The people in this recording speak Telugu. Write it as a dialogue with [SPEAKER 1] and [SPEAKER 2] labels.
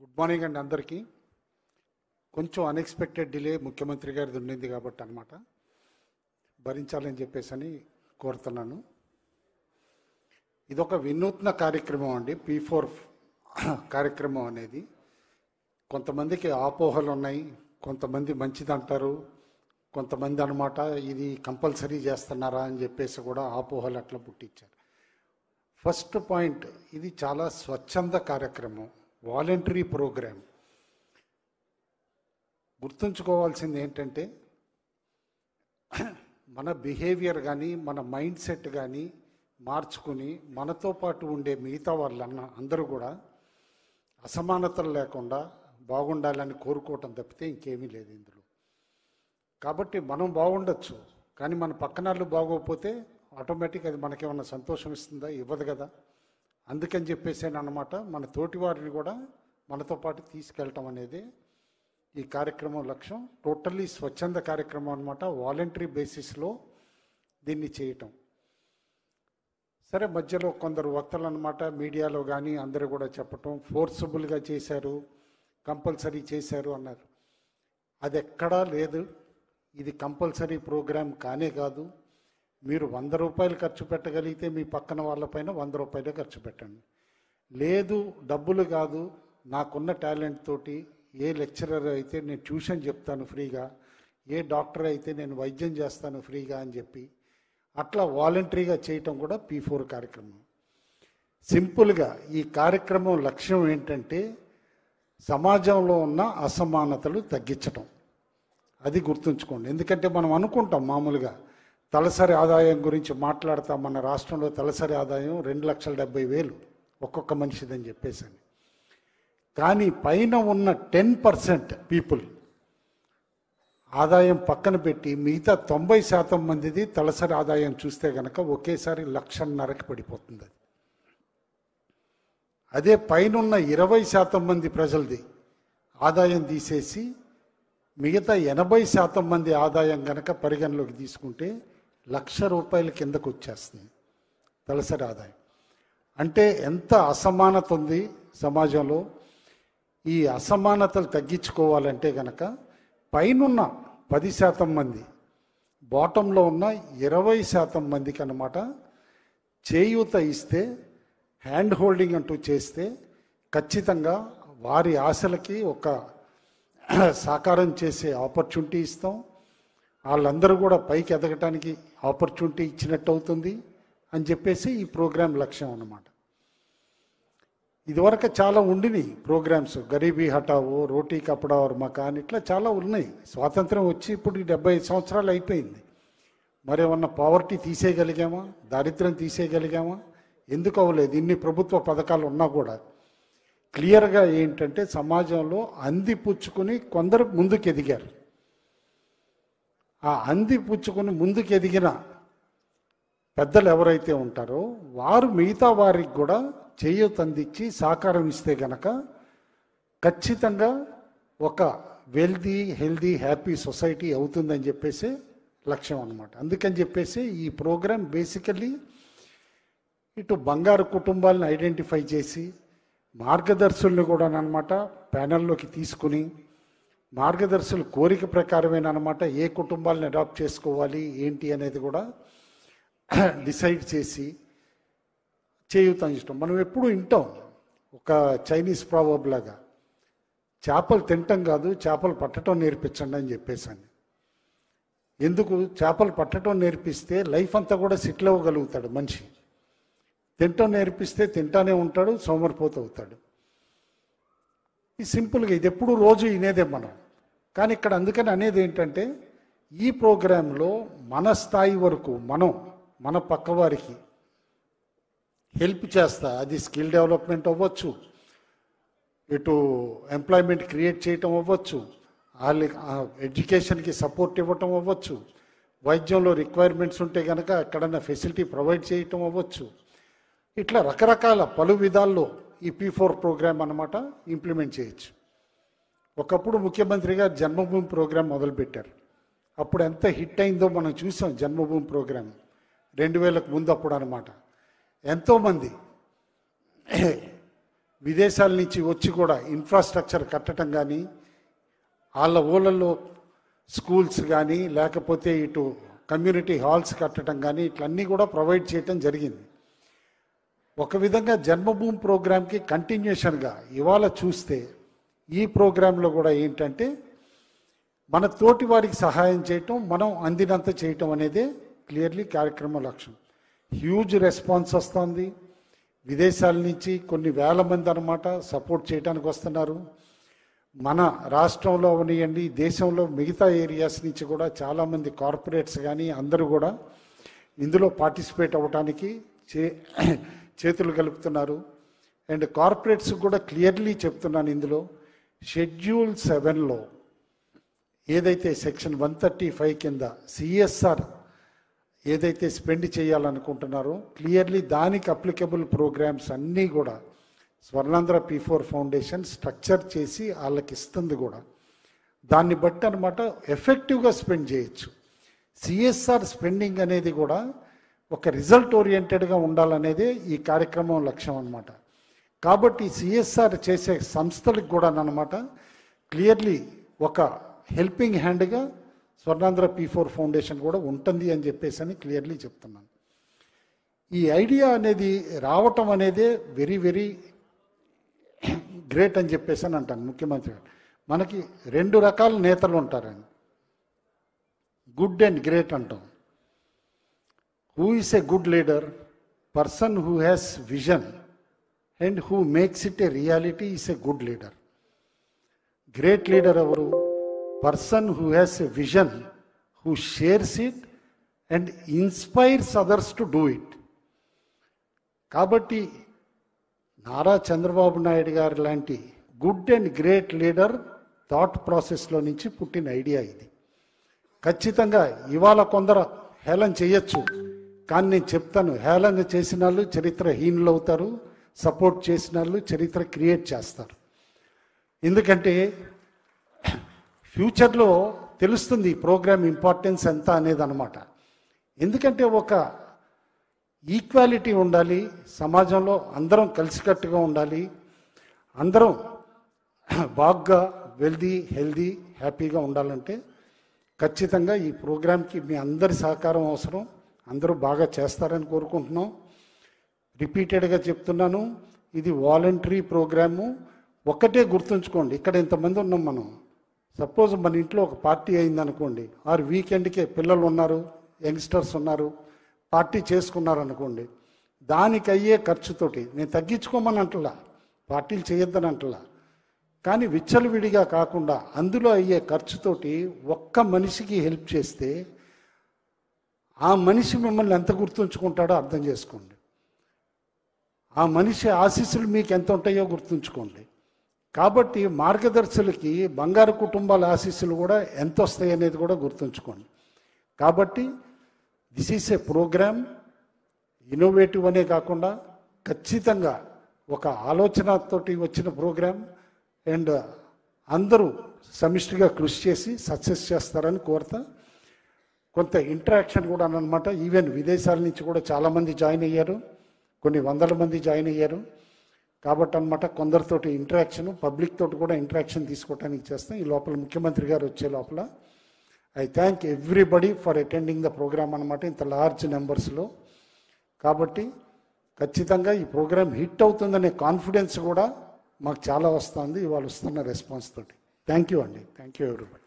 [SPEAKER 1] గుడ్ మార్నింగ్ అండి అందరికీ. కొంచెం అన్ఎక్స్పెక్టెడ్ డిలే ముఖ్యమంత్రి గారిది ఉండింది కాబట్టి అనమాట భరించాలని చెప్పేసి కోరుతున్నాను. ఇదొక వినూత్న కార్యక్రమం అండి. P4 కార్యక్రమం అనేది కొంతమందికి అపోహలు ఉన్నాయి, కొంతమంది మంచిది అంటారు, కొంతమంది అనమాట ఇది కంపల్సరీ చేస్తున్నారా అని చెప్పేసి కూడా అపోహలు అట్లా పుట్టించారు. ఫస్ట్ పాయింట్, ఇది చాలా స్వచ్ఛంద కార్యక్రమం, వాలంటరీ ప్రోగ్రామ్. గుర్తుంచుకోవాల్సింది ఏంటంటే మన బిహేవియర్ కానీ మన మైండ్ సెట్ కానీ మార్చుకుని మనతో పాటు ఉండే మిగతా వాళ్ళన్న అందరూ కూడా అసమానతలు లేకుండా బాగుండాలని కోరుకోవటం తప్పితే ఇంకేమీ లేదు ఇందులో. కాబట్టి మనం బాగుండొచ్చు, కానీ మన పక్కనాళ్ళు బాగోకపోతే ఆటోమేటిక్ అది మనకేమన్నా సంతోషం ఇస్తుందా? ఇవ్వదు కదా. అందుకని చెప్పేసి అన్నమాట మన తోటి వారిని కూడా మనతో పాటు తీసుకెళ్ళటం అనేది ఈ కార్యక్రమం లక్ష్యం. టోటల్లీ స్వచ్ఛంద కార్యక్రమం అనమాట, వాలంటరీ బేసిస్లో దీన్ని చేయటం. సరే, మధ్యలో కొందరు వక్తలు అనమాట మీడియాలో కానీ అందరూ కూడా చెప్పటం ఫోర్సబుల్గా చేశారు, కంపల్సరీ చేశారు అన్నారు. అది ఎక్కడా లేదు. ఇది కంపల్సరీ ప్రోగ్రాం కానే కాదు. మీరు 100 రూపాయలు ఖర్చు పెట్టగలిగితే మీ పక్కన వాళ్ళపైన 100 రూపాయలు ఖర్చు పెట్టండి. లేదు డబ్బులు కాదు, నాకున్న టాలెంట్ తోటి ఏ లెక్చరర్ అయితే నేను ట్యూషన్ చెప్తాను ఫ్రీగా, ఏ డాక్టర్ అయితే నేను వైద్యం చేస్తాను ఫ్రీగా అని చెప్పి అట్లా వాలంటరీగా చేయటం కూడా P4 కార్యక్రమం. సింపుల్గా ఈ కార్యక్రమం లక్ష్యం ఏంటంటే సమాజంలో ఉన్న అసమానతలు తగ్గించటం. అది గుర్తుంచుకోండి. ఎందుకంటే మనం అనుకుంటాం మామూలుగా తలసరి ఆదాయం గురించి మాట్లాడతాం. మన రాష్ట్రంలో తలసరి ఆదాయం 2,70,000 ఒక్కొక్క మనిషిదని చెప్పేసి. కానీ పైన ఉన్న 10% పీపుల్ ఆదాయం పక్కన పెట్టి మిగతా 90% మందిది తలసరి ఆదాయం చూస్తే కనుక ఒకేసారి 1,50,000కి పడిపోతుంది. అది అదే పైనున్న 20% మంది ప్రజలది ఆదాయం తీసేసి మిగతా 80% మంది ఆదాయం కనుక పరిగణలోకి తీసుకుంటే 1,00,000 రూపాయల కిందకు వచ్చేస్తుంది తలసరి ఆదాయం. అంటే ఎంత అసమానత ఉంది సమాజంలో. ఈ అసమానతలు తగ్గించుకోవాలంటే కనుక పైనున్న 10% మంది, బాటంలో ఉన్న 20% మందికి అన్నమాట చేయూత ఇస్తే, హ్యాండ్ హోల్డింగ్ అంటూ చేస్తే ఖచ్చితంగా వారి ఆశలకి ఒక సాకారం చేసే ఆపర్చునిటీ ఇస్తాం. వాళ్ళందరూ కూడా పైకి ఎదగటానికి ఆపర్చునిటీ ఇచ్చినట్టు అవుతుంది అని చెప్పేసి ఈ ప్రోగ్రాం లక్ష్యం అన్నమాట. ఇదివరకు చాలా ఉండినాయి ప్రోగ్రామ్స్, గరీబీ హఠావో, రోటీ కపడా और మకాన్, ఇట్లా చాలా ఉన్నాయి. స్వాతంత్రం వచ్చి ఇప్పుడు 75 సంవత్సరాలు అయిపోయింది. మరేమన్నా పావర్టీ తీసేయగలిగామా? దారిద్ర్యం తీసేయగలిగామా? ఎందుకు అవ్వలేదు? ఇన్ని ప్రభుత్వ పథకాలు ఉన్నా కూడా క్లియర్గా ఏంటంటే సమాజంలో అందిపుచ్చుకుని కొందరు ముందుకు ఎదిగారు. ఆ అందిపుచ్చుకుని ముందుకు ఎదిగిన పెద్దలు ఎవరైతే ఉంటారో వారు మిగతా వారికి కూడా చేయూత అందించి సహకారం ఇస్తే గనక ఖచ్చితంగా ఒక హెల్దీ హ్యాపీ సొసైటీ అవుతుందని చెప్పేసి లక్ష్యం అన్నమాట. అందుకని చెప్పేసి ఈ ప్రోగ్రాం బేసికల్లీ ఇటు బంగారు కుటుంబాలను ఐడెంటిఫై చేసి మార్గదర్శుల్ని కూడా అనమాట ప్యానెల్లోకి తీసుకుని మార్గదర్శుల కోరిక ప్రకారమైన అనమాట ఏ కుటుంబాలను అడాప్ట్ చేసుకోవాలి ఏంటి అనేది కూడా డిసైడ్ చేసి చేయూత ఇష్టం. మనం ఎప్పుడు వింటాం ఒక చైనీస్ ప్రావర్బ్ లాగా, చేపలు తినటం కాదు చేపలు పట్టడం నేర్పించండి అని చెప్పేసాను. ఎందుకు? చేపలు పట్టడం నేర్పిస్తే లైఫ్ అంతా కూడా సెటిల్ అవ్వగలుగుతాడు మనిషి. తింటం నేర్పిస్తే తింటానే ఉంటాడు, సోమరిపోతూ అవుతాడు. ఇది సింపుల్గా ఇది ఎప్పుడు రోజు వినేదే మనం. కానీ ఇక్కడ అందుకని అనేది ఏంటంటే ఈ ప్రోగ్రాంలో మన స్థాయి వరకు మన పక్కవారికి హెల్ప్ చేస్తా. అది స్కిల్ డెవలప్మెంట్ అవ్వచ్చు, ఇటు ఎంప్లాయ్మెంట్ క్రియేట్ చేయటం అవ్వచ్చు, వాళ్ళ ఎడ్యుకేషన్కి సపోర్ట్ ఇవ్వటం అవ్వచ్చు, వైద్యంలో రిక్వైర్మెంట్స్ ఉంటే కనుక ఎక్కడన్నా ఫెసిలిటీ ప్రొవైడ్ చేయటం అవ్వచ్చు. ఇట్లా రకరకాల పలు విధాల్లో ఈ P4 ప్రోగ్రామ్ అన్నమాట ఇంప్లిమెంట్ చేయొచ్చు. ఒకప్పుడు ముఖ్యమంత్రి గారు జన్మభూమి ప్రోగ్రాం మొదలుపెట్టారు. అప్పుడు ఎంత హిట్ అయిందో మనం చూసాం. జన్మభూమి ప్రోగ్రాం 2000కు ముందు అప్పుడు అనమాట ఎంతోమంది విదేశాల నుంచి వచ్చి కూడా ఇన్ఫ్రాస్ట్రక్చర్ కట్టడం కానీ, వాళ్ళ ఊళ్ళల్లో స్కూల్స్ కానీ, లేకపోతే ఇటు కమ్యూనిటీ హాల్స్ కట్టడం కానీ, ఇట్లన్నీ కూడా ప్రొవైడ్ చేయటం జరిగింది. ఒక విధంగా జన్మభూమి ప్రోగ్రామ్కి కంటిన్యూషన్గా ఇవాళ చూస్తే ఈ ప్రోగ్రాంలో కూడా ఏంటంటే మన తోటి వారికి సహాయం చేయటం, మనం అందినంత చేయటం అనేదే క్లియర్లీ కార్యక్రమ లక్ష్యం. హ్యూజ్ రెస్పాన్స్ వస్తుంది. విదేశాల నుంచి కొన్ని వేల మంది అన్నమాట సపోర్ట్ చేయడానికి వస్తున్నారు. మన రాష్ట్రంలో అవనియండి, దేశంలో మిగతా ఏరియాస్ నుంచి కూడా చాలామంది కార్పొరేట్స్ కానీ అందరూ కూడా ఇందులో పార్టిసిపేట్ అవ్వడానికి చేతులు కలుపుతున్నారు. అండ్ కార్పొరేట్స్ కూడా క్లియర్లీ చెప్తున్నాను, ఇందులో షెడ్యూల్ 7లో ఏదైతే సెక్షన్ 135 కింద సిఎస్ఆర్ ఏదైతే స్పెండ్ చేయాలనుకుంటున్నారో క్లియర్లీ దానికి అప్లికబుల్ ప్రోగ్రామ్స్ అన్నీ కూడా స్వర్ణాంధ్ర P4 ఫౌండేషన్ స్ట్రక్చర్ చేసి వాళ్ళకి ఇస్తుంది కూడా. దాన్ని బట్టి అనమాట ఎఫెక్టివ్గా స్పెండ్ చేయొచ్చు. సిఎస్ఆర్ స్పెండింగ్ అనేది కూడా ఒక రిజల్ట్ ఓరియంటెడ్గా ఉండాలనేదే ఈ కార్యక్రమం లక్ష్యం అన్నమాట. కాబట్టి సిఎస్ఆర్ చేసే సంస్థలకు కూడా అన్నమాట క్లియర్లీ ఒక హెల్పింగ్ హ్యాండ్గా స్వర్ణాంధ్ర P4 ఫౌండేషన్ కూడా ఉంటుంది అని చెప్పేసి అని క్లియర్లీ చెప్తున్నాను. ఈ ఐడియా అనేది రావటం అనేదే వెరీ వెరీ గ్రేట్ అని చెప్పేసి అని అంటాను. ముఖ్యమంత్రి గారు మనకి 2 రకాల నేతలు ఉంటారండి, గుడ్ అండ్ గ్రేట్ అంటాం. Who is a good leader? Person who has vision and who makes it a reality is a good leader. Great leader ఎవరు? Person who has a vision, who shares it and inspires others to do it. కాబట్టి నారా చంద్రబాబు నాయుడు గారు లాంటి good and great leader thought ప్రాసెస్లో నుంచి పుట్టిన ఐడియా ఇది. ఖచ్చితంగా ఇవాళ కొందరు హేళన చేయొచ్చు, కానీ నేను చెప్తాను, హేళన చేసిన వాళ్ళు చరిత్రహీనులు అవుతారు, సపోర్ట్ చేసిన వాళ్ళు చరిత్ర క్రియేట్ చేస్తారు. ఎందుకంటే ఫ్యూచర్లో తెలుస్తుంది ఈ ప్రోగ్రామ్ ఇంపార్టెన్స్ ఎంత అనేది అనమాట. ఎందుకంటే ఒక ఈక్వాలిటీ ఉండాలి సమాజంలో, అందరం కలిసికట్టుగా ఉండాలి, అందరం బాగా వెల్దీ హెల్దీ హ్యాపీగా ఉండాలంటే ఖచ్చితంగా ఈ ప్రోగ్రామ్కి మీ అందరి సహకారం అవసరం. అందరూ బాగా చేస్తారని కోరుకుంటున్నాం. రిపీటెడ్గా చెప్తున్నాను, ఇది వాలంటరీ ప్రోగ్రాము. ఒక్కటే గుర్తుంచుకోండి, ఇక్కడ ఇంతమంది ఉన్నాం మనం. సపోజ్ మన ఇంట్లో ఒక పార్టీ అయిందనుకోండి, ఆరు వీకెండ్కే పిల్లలు ఉన్నారు, యంగ్స్టర్స్ ఉన్నారు, పార్టీ చేసుకున్నారు అనుకోండి, దానికి అయ్యే ఖర్చుతోటి నేను తగ్గించుకోమని అంటలా, పార్టీలు చేయొద్దని అంటలా, కానీ విచ్చలవిడిగా కాకుండా అందులో అయ్యే ఖర్చుతోటి ఒక్క మనిషికి హెల్ప్ చేస్తే ఆ మనిషి మిమ్మల్ని ఎంత గుర్తుంచుకుంటాడో అర్థం చేసుకోండి. ఆ మనిషి ఆశీస్సులు మీకు ఎంత ఉంటాయో గుర్తుంచుకోండి. కాబట్టి మార్గదర్శులకి బంగారు కుటుంబాల ఆశీస్సులు కూడా ఎంత వస్తాయి అనేది కూడా గుర్తుంచుకోండి. కాబట్టి this is a programme, innovative అనే కాకుండా ఖచ్చితంగా ఒక ఆలోచనతోటి వచ్చిన ప్రోగ్రామ్. అండ్ అందరూ సమిష్టిగా కృషి చేసి సక్సెస్ చేస్తారని కోరుతా. కొంత ఇంటరాక్షన్ కూడా అన్నమాట. ఈవెన్ విదేశాల నుంచి కూడా చాలామంది జాయిన్ అయ్యారు, కొన్ని వందల మంది జాయిన్ అయ్యారు. కాబట్టి అన్నమాట కొందరితోటి ఇంటరాక్షన్, పబ్లిక్ తోటి కూడా ఇంటరాక్షన్ తీసుకోవడానికి చేస్తాం. ఈ లోపల ముఖ్యమంత్రి గారు వచ్చే లోపల I thank everybody for attending the programme అన్నమాట, ఇంత లార్జ్ నెంబర్స్లో. కాబట్టి ఖచ్చితంగా ఈ ప్రోగ్రామ్ హిట్ అవుతుందనే కాన్ఫిడెన్స్ కూడా మాకు చాలా వస్తుంది ఇవాళ వస్తున్న రెస్పాన్స్ తోటి. థ్యాంక్ యూ అండి. Thank you everybody.